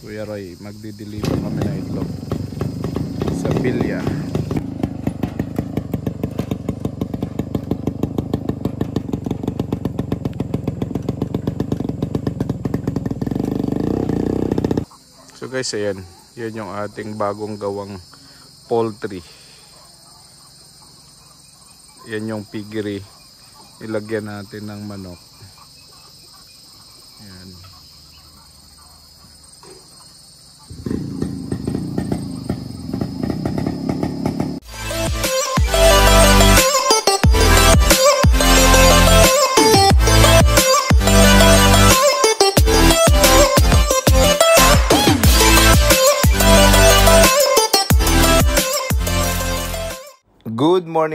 Kuya Roy, magdi-deliver kami ng itlog sa Bilya. So guys, ayan, yan yung ating bagong gawang poultry. Yan yung piggery, ilagyan natin ng manok. Ayan.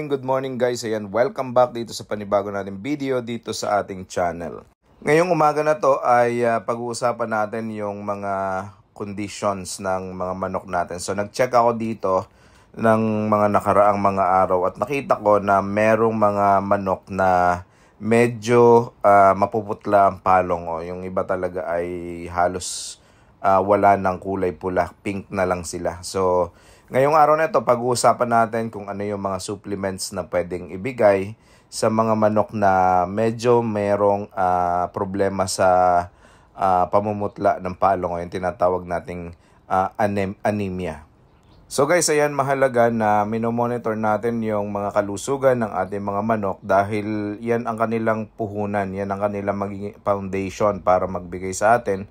Good morning guys. Ayan, welcome back dito sa panibago nating video dito sa ating channel. Ngayong umaga na to ay pag-uusapan natin yung mga conditions ng mga manok natin. So nag-check ako dito ng mga nakaraang mga araw at nakita ko na merong mga manok na medyo mapuputla ang palong. Yung iba talaga ay halos wala ng kulay pula, pink na lang sila. So ngayong araw na ito, pag-uusapan natin kung ano yung mga supplements na pwedeng ibigay sa mga manok na medyo merong problema sa pamumutla ng palong o yung tinatawag nating anemia. So guys, ayan, mahalaga na minomonitor natin yung mga kalusugan ng ating mga manok dahil yan ang kanilang puhunan, yan ang kanilang magiging foundation para magbigay sa atin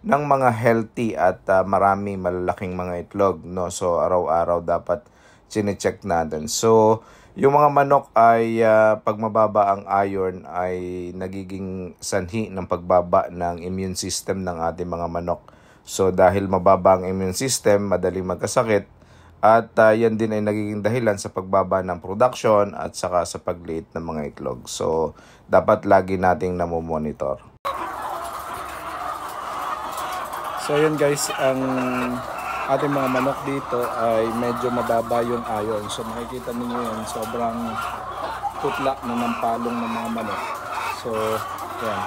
ng mga healthy at marami malalaking mga itlog, no? So araw-araw dapat chine-check natin. So yung mga manok ay pag mababa ang iron ay nagiging sanhi ng pagbaba ng immune system ng ating mga manok. So dahil mababa ang immune system, madaling magkasakit at yan din ay nagiging dahilan sa pagbaba ng production at saka sa pagliit ng mga itlog. So dapat lagi nating namomonitor. So yun guys, ang ating mga manok dito ay medyo mababa yung iron. So makikita niyo yan, sobrang putla na ng palong ng mga manok. So yan,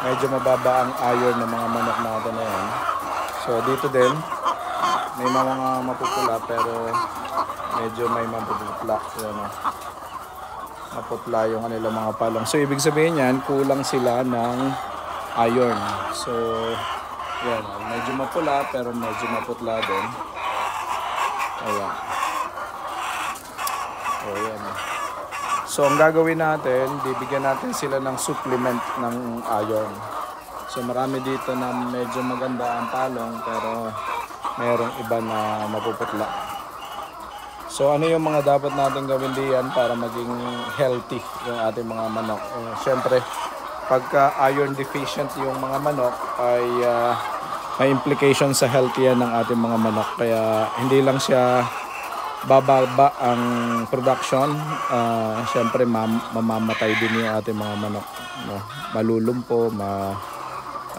medyo mababa ang iron ng mga manok natin na yan. So dito din, may mga mapupula pero medyo may mapuputla. Yan, maputla yung kanilang mga palong. So ibig sabihin yan, kulang sila ng iron. So yan, medyo mapula pero medyo maputla din. Ayan. Ayan. So ang gagawin natin, bibigyan natin sila ng supplement ng iron. So marami dito na medyo maganda ang palong pero mayroong iba na mapuputla. So ano yung mga dapat natin gawin diyan para maging healthy yung ating mga manok? Siyempre, pagka iron deficient yung mga manok ay may implication sa health yan ng ating mga manok. Kaya hindi lang siya bababa ang production, syempre mamamatay din yung ating mga manok, no? Malulumpo,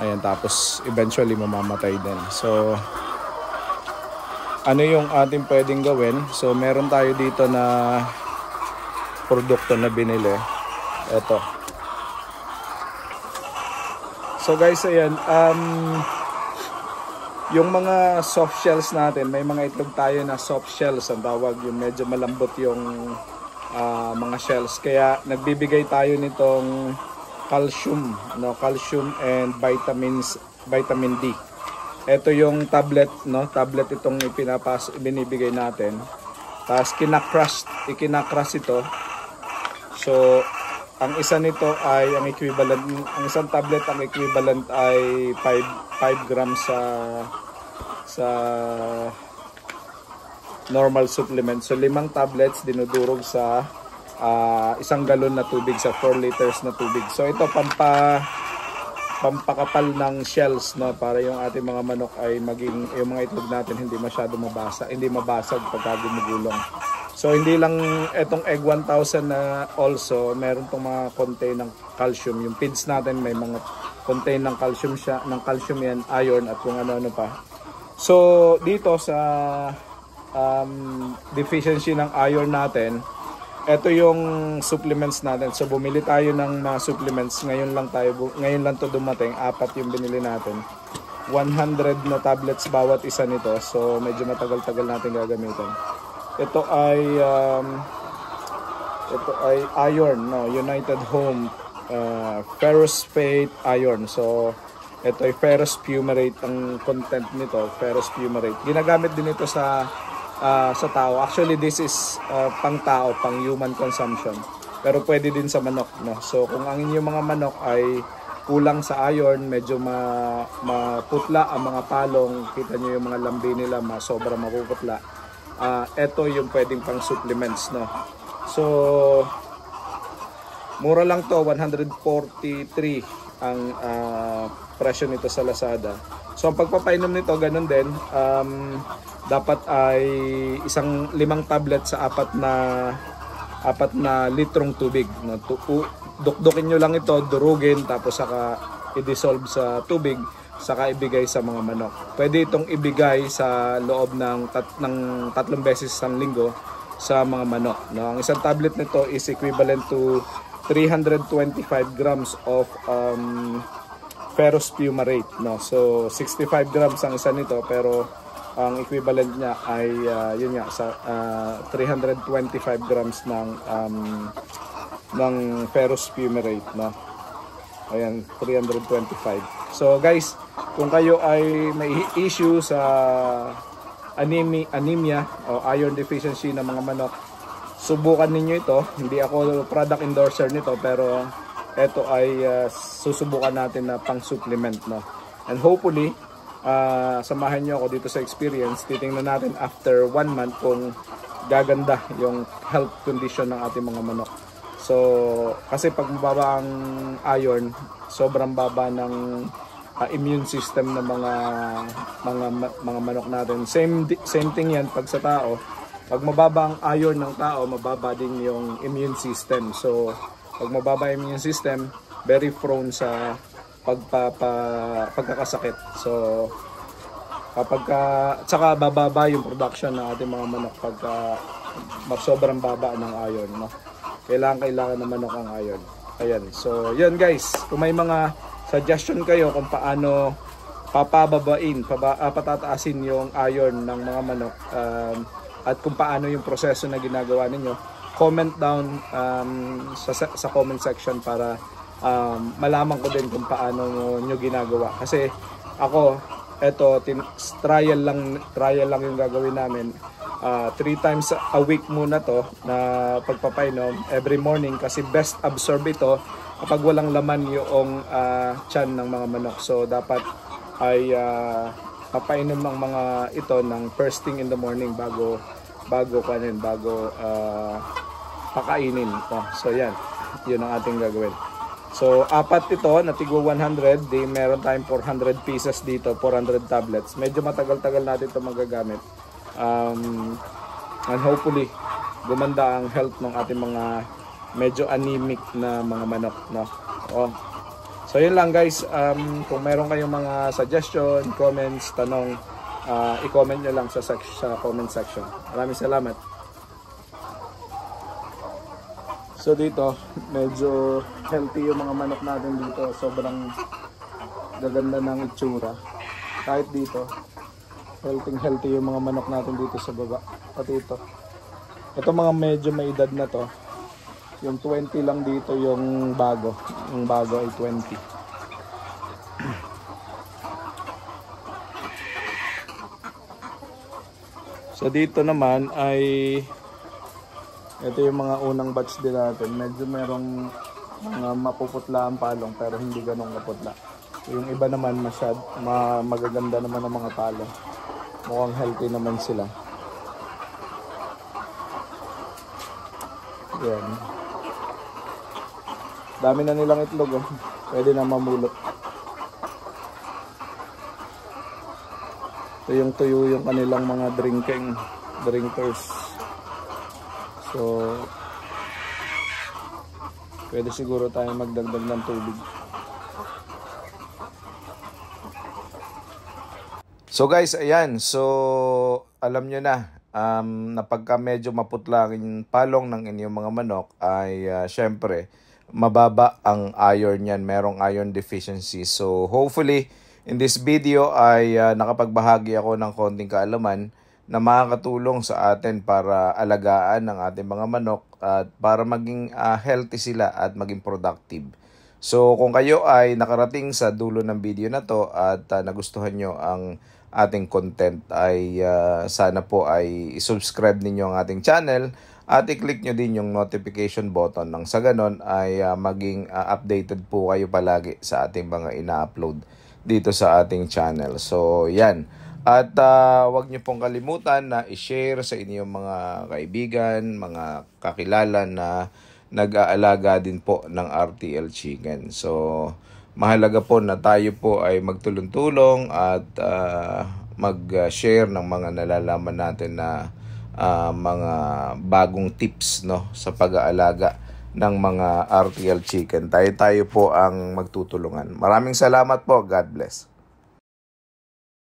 ayan, tapos eventually mamamatay din. So ano yung ating pwedeng gawin? So meron tayo dito na produkto na binili. Ito. So guys, ayan, yung mga soft shells natin, may mga itlog tayo na soft shells ang tawag, yung medyo malambot yung mga shells. Kaya nagbibigay tayo nitong calcium, no? Calcium and vitamin D. Ito yung tablet, no? Tablet itong binibigay natin. Tapos ikinakrush ito. So ang isa nito ay ang equivalent, ang isang tablet ang equivalent ay 5 grams sa normal supplement. So 5 tablets dinudurog sa 1 galon na tubig, sa 4 liters na tubig. So ito pampakapal ng shells, no, para yung ating mga manok ay maging, yung mga itlog natin hindi masyado mabasag pagka gumugulong. So hindi lang etong egg 1000 na also, meron tong mga contain ng calcium. Yung feeds natin may mga contain ng calcium yan, iron at kung ano-ano pa. So dito sa deficiency ng iron natin, ito yung supplements natin. So bumili tayo ng mga supplements. Ngayon lang to dumating, 4 yung binili natin. 100 na tablets bawat isa nito. So medyo matagal-tagal natin gagamitin. Ito ay iron, no, United Home ferrous fate iron. So ito ay ferrous fumarate ang content nito, ferrous fumarate. Ginagamit din ito sa tao. Actually this is pang tao, pang human consumption. Pero pwede din sa manok, no. So kung ang inyong mga manok ay kulang sa iron, medyo maputla ang mga palong, kita nyo yung mga lambi nila, sobra mapuputla. Ito yung pwedeng pang supplements, no. So mura lang to, 143 ang presyo nito sa Lazada. So ang pagpapainom nito ganun din, dapat ay 5 tablet sa 4 na litrong tubig, no. Dukdukin nyo lang ito, durugin, tapos saka i-dissolve sa tubig, saka ibigay sa mga manok. Pwede itong ibigay sa loob ng 3 beses sa linggo sa mga manok, no. Ang isang tablet nito is equivalent to 325 grams of ferrous fumarate, no. So 65 grams ang isa nito, pero ang equivalent niya ay yun nga sa 325 grams ng ferrous fumarate, no. Ayan, 325. So guys, kung kayo ay may issue sa anemia o iron deficiency ng mga manok, subukan ninyo ito. Hindi ako product endorser nito, pero ito ay susubukan natin na pang supplement, no. And hopefully samahan nyo ako dito sa experience. Titingnan natin after 1 month kung gaganda yung health condition ng ating mga manok. So kasi pag mababa ang iron, sobrang baba ng immune system ng mga manok natin. Same thing yan pag sa tao. Pag mababa ang iron ng tao, mababa din yung immune system. So pag mababa yung immune system, very prone sa pagkakasakit. So tsaka bababa yung production ng ating mga manok pagka sobrang baba ng iron, no. Kailangan ng manok ang iron. Ayan. So yun guys, kung may mga suggestion kayo kung paano patataasin yung iron ng mga manok, at kung paano yung proseso na ginagawa ninyo, comment down sa comment section para malaman ko din kung paano nyo ginagawa. Kasi ako, eto, trial lang yung gagawin namin. 3 times a week muna to na pagpapainom every morning, kasi best absorb ito kapag walang laman yung tiyan ng mga manok. So dapat ay papainom ng mga ito ng first thing in the morning bago pakainin. So yan, yun ang ating gagawin. So 4 ito na tigwa 100, di meron tayong 400 pieces dito, 400 tablets. Medyo matagal-tagal natin ito magagamit. And hopefully gumanda ang health ng ating mga medyo anemic na mga manok, no. So yun lang guys. Kung meron kayong mga suggestion, comments, tanong, i-comment nyo lang sa comment section. Maraming salamat. So dito, medyo healthy yung mga manok natin dito. Sobrang gaganda ng itsura. Kahit dito, healthy yung mga manok natin dito sa baba. Pati ito. Ito mga medyo may edad na to. Yung 20 lang dito yung bago. Yung bago ay 20. So dito naman ay ito yung mga unang batch din natin. Medyo merong mga mapuputla ang palong, pero hindi ganong maputla. Yung iba naman magaganda naman ang mga palong. Mukhang healthy naman sila. Yan. Dami na nilang itlog, oh. Pwede na mamulot. Tuyong-tuyo yung kanilang mga drinkers. So pwede siguro tayo magdagdag ng tubig. So guys, ayan. So alam nyo na, na pagka medyo maputla ang palong ng inyong mga manok ay syempre mababa ang iron yan. Merong iron deficiency. So hopefully In this video ay nakapagbahagi ako ng konting kaalaman na makakatulong sa atin para alagaan ang ating mga manok at para maging healthy sila at maging productive. So kung kayo ay nakarating sa dulo ng video na to at nagustuhan nyo ang ating content ay sana po ay subscribe ninyo ang ating channel at i-click nyo din yung notification button nang sa ganon ay maging updated po kayo palagi sa ating mga ina-upload dito sa ating channel. So yan. At wag nyo pong kalimutan na i-share sa inyong mga kaibigan, mga kakilala na nag-aalaga din po ng RTL Chicken. So mahalaga po na tayo po ay magtulong-tulong at mag-share ng mga nalalaman natin na mga bagong tips, no, sa pag-aalaga ng mga RTL Chicken. Tayo po ang magtutulungan. Maraming salamat po. God bless.